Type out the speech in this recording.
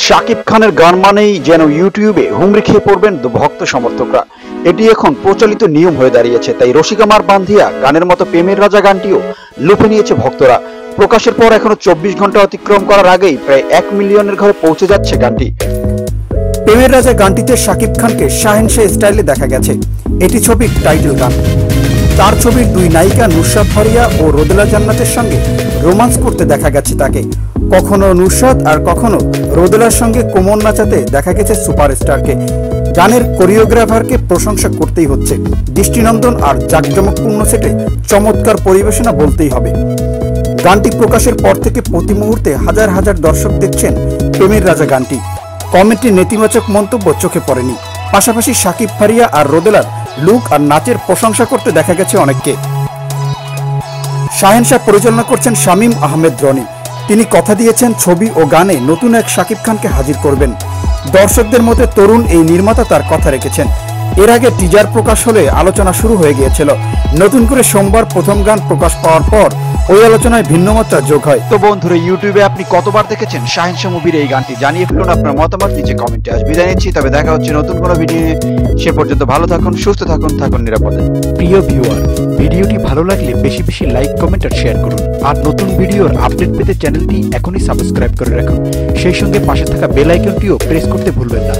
শাকিব খানের গান মানেই যেন ইউটিউবে হুমড়ি খেয়ে পড়বেন ভক্ত সমর্থকরা। এটি এখন প্রচলিত নিয়ম হয়ে দাঁড়িয়েছে। তাই রসিকামার বান্ধিয়া গানের মতো প্রেমের রাজা গানটিও লুফে নিয়েছে ভক্তরা। প্রকাশের পর এখনো 24 ঘন্টা অতিক্রম করার আগেই প্রায় 1 মিলিয়নের ঘরে পৌঁছে যাচ্ছে গানটি। প্রেমের রাজা গানটিতে শাকিব খানকে শাহেনশাহ স্টাইলে দেখা গেছে। এটি ছবির টাইটেল গান। তার ছবির দুই নায়িকা নুসরাত ফারিয়া ও রোদেলা জান্নাতের সঙ্গে রোমান্স করতে দেখা গেছে তাকে। কখনো নুসরাত আর কখনো রোদেলার সঙ্গে কোমর নাচাতে দেখা গেছে সুপারস্টারকে। গানের কোরিওগ্রাফারকে প্রশংসা করতেই হচ্ছে। দৃষ্টিনন্দন আর জাঁকজমকপূর্ণ সেটে চমৎকার পরিবেশনা বলতেই হবে। গানটি প্রকাশের পর থেকে প্রতি মুহূর্তে হাজার হাজার দর্শক দেখছেন প্রেমের রাজা গানটি। কমেন্টে নেতিবাচক মন্তব্য চোখে পড়েনি। পাশাপাশি শাকিব ফারিয়া আর রোদেলার লুক আর নাচের প্রশংসা করতে দেখা গেছে অনেককে। শাহেনশাহ পরিচালনা করছেন শামীম আহমেদ রনি। তিনি কথা দিয়েছেন ছবি ও গানে নতুন এক শাকিব খানকে হাজির করবেন। দর্শকদের মধ্যে তরুণ এই নির্মাতা তার কথা রেখেছেন। এর আগে টিজার প্রকাশ হলে আলোচনা শুরু হয়ে গিয়েছিল। নতুন করে সোমবার প্রথম গান প্রকাশ পাওয়ার পর ওই আলোচনায় ভিন্নমাত্রা যোগ হয়। তো বন্ধুরা, ইউটিউবে আপনি কতবার দেখেছেন শাহেনশাহ মুভির এই গানটি? জানিয়ে ফেলুন আপনার মতামত নিচে কমেন্টে। আজ বিদায় নিচ্ছি, তবে দেখা হচ্ছে নতুন কোনো ভিডিও। সে পর্যন্ত ভালো থাকুন, সুস্থ থাকুন, থাকুন নিরাপদে। প্রিয় ভিউয়ার, ভিডিওটি ভালো লাগলে বেশি বেশি লাইক, কমেন্ট আর শেয়ার করুন। আর নতুন ভিডিওর আপডেট পেতে চ্যানেলটি এখনই সাবস্ক্রাইব করে রাখুন। সেই সঙ্গে পাশে থাকা বেল আইকনটিও প্রেস করতে ভুলবেন না।